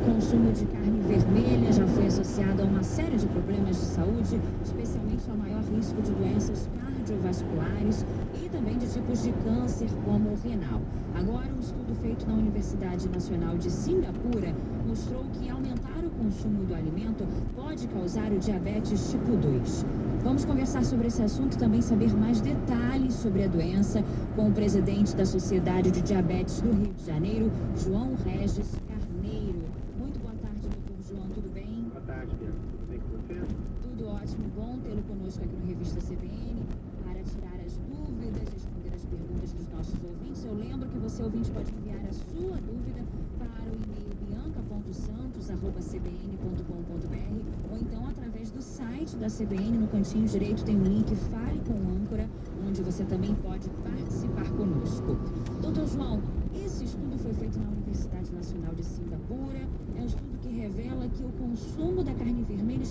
consumo de carne vermelha já foi associado a uma série de problemas de saúde, especialmente ao maior risco de doenças cardiovasculares e também de tipos de câncer, como o renal. Agora, um estudo feito na Universidade Nacional de Singapura mostrou que aumentar o consumo do alimento pode causar o diabetes tipo 2. Vamos conversar sobre esse assunto e também saber mais detalhes sobre a doença com o presidente da Sociedade de Diabetes do Rio de Janeiro, João Regis Carneiro. Muito boa tarde, doutor João, tudo bem? Boa tarde, Bianca. Tudo bem com você? Tudo ótimo, bom tê-lo conosco aqui no Revista CBN para tirar as dúvidas, responder as perguntas dos nossos ouvintes. Eu lembro que você, ouvinte, pode enviar a sua dúvida para o e-mail bianca.santos@cbn.com.br ou então através do site da CBN. No cantinho direito tem um link Fale com o Âncora, onde você também pode participar conosco. Doutor João, esse estudo foi feito na Universidade Nacional de Singapura. É um estudo que revela que o consumo da carne vermelha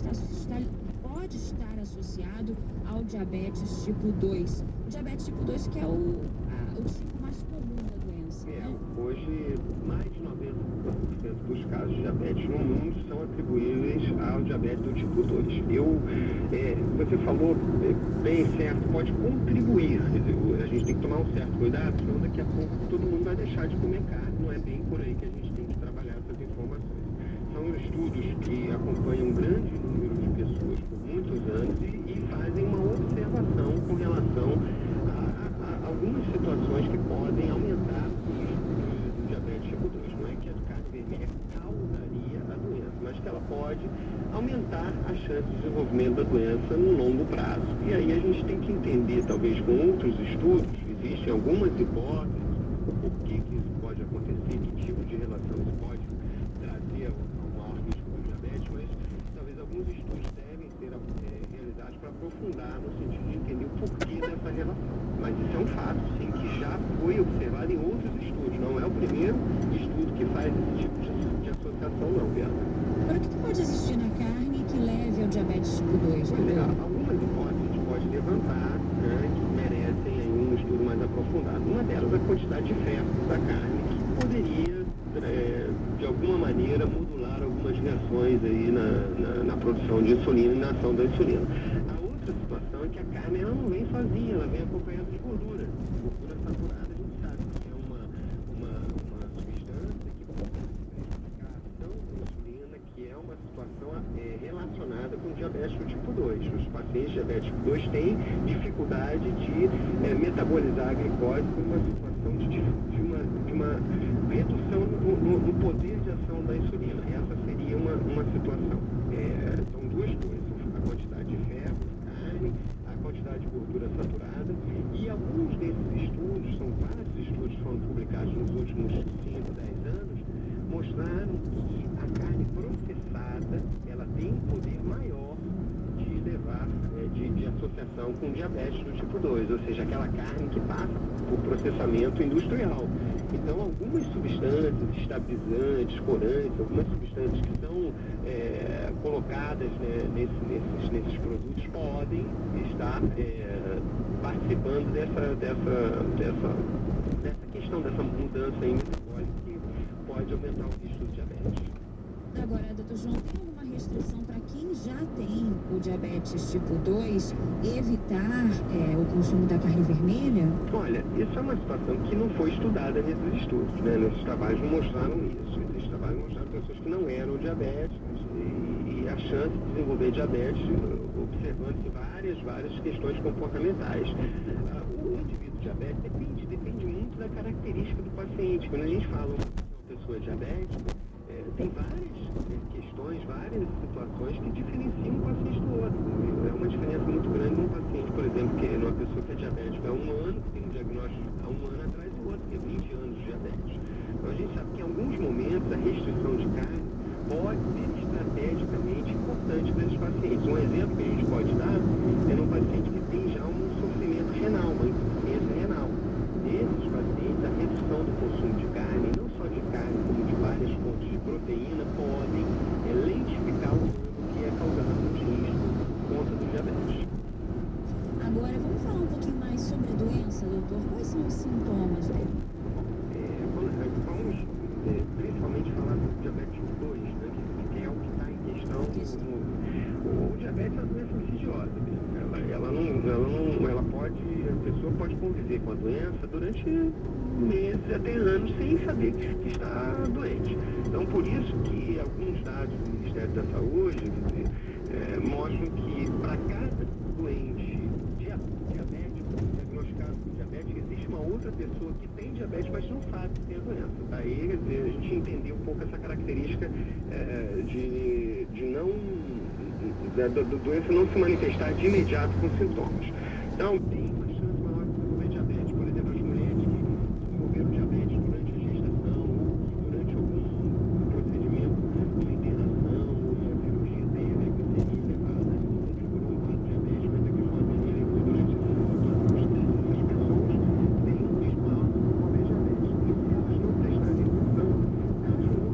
pode estar associado ao diabetes tipo 2. O diabetes tipo 2 que é o tipo mais comum da doença, né? Hoje, mais de 90% dos casos de diabetes no mundo são atribuíveis ao diabetes do tipo 2. Você falou bem certo, pode contribuir. Quer dizer, a gente tem que tomar um certo cuidado, senão daqui a pouco todo mundo vai deixar de comer carne. Não é bem por aí que a gente tem que trabalhar essas informações. São estudos que acompanham um grande número de pessoas por muitos anos e fazem uma observação com relação a algumas situações que podem aumentar o risco do diabetes tipo 2. Não é que a carne vermelha causaria a doença, mas que ela pode aumentar a chance de desenvolvimento da doença no longo prazo. E aí a gente tem que entender, talvez com outros estudos, existem algumas hipóteses do porquê que isso pode acontecer, que tipo de relação isso pode trazer ao maior risco do diabetes, mas talvez alguns estudos devem ser realizados para aprofundar no sentido de entender o porquê dessa relação. Mas isso é um fato, sim, que já foi observado em outros estudos. Não é o primeiro estudo que faz esse tipo de associação, não, Bianca. Agora, o que pode existir na carne que leve ao diabetes tipo 2? Algumas hipóteses a gente pode levantar, né, que merecem aí um estudo mais aprofundado. Uma delas é a quantidade de ferro da carne, que poderia, de alguma maneira, modular algumas reações aí na produção de insulina e na ação da insulina. A outra situação é que a carne ela não vem sozinha, ela vem acompanhada de gordura. Gordura saturada, a gente sabe que é uma substância que pode prejudicar a ação da insulina, que é uma situação relacionada com o diabetes do tipo 2. Os pacientes de diabetes tipo 2 têm dificuldade de metabolizar a glicose por uma situação de uma redução no poder de ação da insulina. Essa seria uma situação. São duas coisas, a quantidade de ferro, carne, a quantidade de gordura saturada, e alguns desses estudos, são vários estudos que foram publicados nos últimos 5, 10 anos, mostraram que a carne processada, ela tem um poder maior de levar, de associação com diabetes do tipo 2, ou seja, aquela carne que passa por processamento industrial. Então, algumas substâncias estabilizantes, corantes, algumas substâncias que são colocadas, né, nesses produtos podem estar participando dessa questão, dessa mudança metabólica que pode aumentar o risco do diabetes. Agora, doutor João, tem alguma restrição para quem já tem o diabetes tipo 2 evitar o consumo da carne vermelha? Olha, isso é uma situação que não foi estudada nesses estudos, né? Nesses trabalhos não mostraram isso. Esses trabalhos mostraram pessoas que não eram diabéticas e a chance de desenvolver diabetes observando-se várias questões comportamentais. O indivíduo diabético depende muito da característica do paciente. Quando a gente fala uma pessoa diabética, tem várias questões, várias situações que diferenciam um paciente do outro. É uma diferença muito grande num paciente, por exemplo, que é uma pessoa que é diabética há um ano, que tem um diagnóstico há um ano atrás, e o outro que é 20 anos de diabetes. Então a gente sabe que em alguns momentos a restrição de carne pode ser estrategicamente importante para esses pacientes. Um exemplo que a gente pode dar é num paciente que tem já um sofrimento renal, uma insuficiência renal. Nesses pacientes, a redução do consumo de carne, não só de carne, como de várias fontes de proteína, podem lentificar o dano que é causado no risco por conta do diabetes. Agora, vamos falar um pouquinho mais sobre a doença, doutor? Quais são os sintomas dela? Vamos principalmente falar do diabetes tipo 2. conviver com a doença durante meses, até anos, sem saber que está doente. Então, por isso que alguns dados do Ministério da Saúde mostram que para cada doente diabético, diagnosticado com diabetes, existe uma outra pessoa que tem diabetes, mas não sabe que tem a doença. Daí, quer dizer, a gente entendeu um pouco essa característica de não... da doença não se manifestar de imediato com sintomas. Então, tem uma chance maior de desenvolver diabetes. Por exemplo, as mulheres que desenvolveram diabetes durante a gestação ou durante algum procedimento de internação ou uma cirurgia teve a glicemia elevada, não figurou um quadro diabético, mas a glicemia elevou durante essa situação. Essas pessoas têm um risco maior de desenvolver diabetes. E se elas não prestarem atenção, elas vão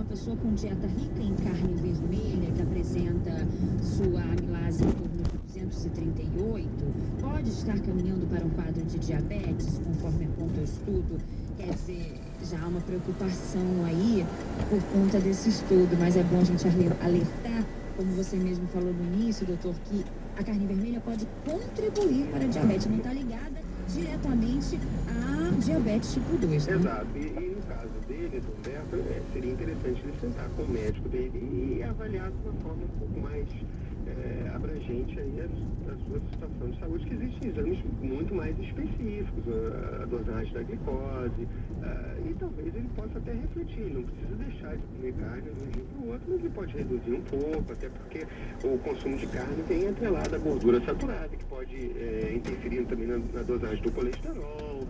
pessoa com dieta rica em carne vermelha, que apresenta sua amilase em torno de 238, pode estar caminhando para um quadro de diabetes, conforme aponta o estudo. Quer dizer, já há uma preocupação aí por conta desse estudo, mas é bom a gente alertar, como você mesmo falou no início, doutor, que a carne vermelha pode contribuir para a diabetes, não está ligada diretamente a diabetes tipo 2, né? Exato, e no caso dele, do Humberto, seria interessante ele sentar com o médico dele e avaliar de uma forma um pouco mais abrangente aí a sua situação de saúde, que existem exames muito mais específicos, a dosagem da glicose, e talvez ele possa até refletir, ele não precisa deixar de comer carne de um dia para o outro, mas ele pode reduzir um pouco, até porque o consumo de carne tem atrelado a gordura saturada, que pode interferir também na dosagem do colesterol,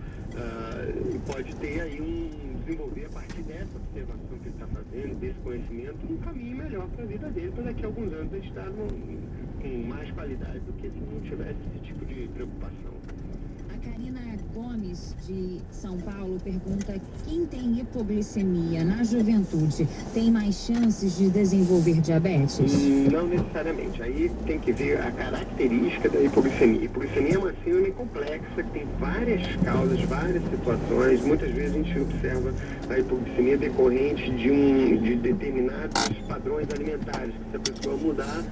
e pode ter aí desenvolver a partir dessa observação que ele está fazendo, desse conhecimento, um caminho melhor para a vida dele, para daqui a alguns anos ele estar com mais qualidade do que se não tivesse esse tipo de preocupação. A Karina Gomes, de São Paulo, pergunta: quem tem hipoglicemia na juventude tem mais chances de desenvolver diabetes? Não necessariamente. Aí tem que ver a característica da hipoglicemia. A hipoglicemia é uma síndrome complexa que tem várias causas, várias situações. Muitas vezes a gente observa a hipoglicemia decorrente de determinados padrões alimentares, que se a pessoa mudar,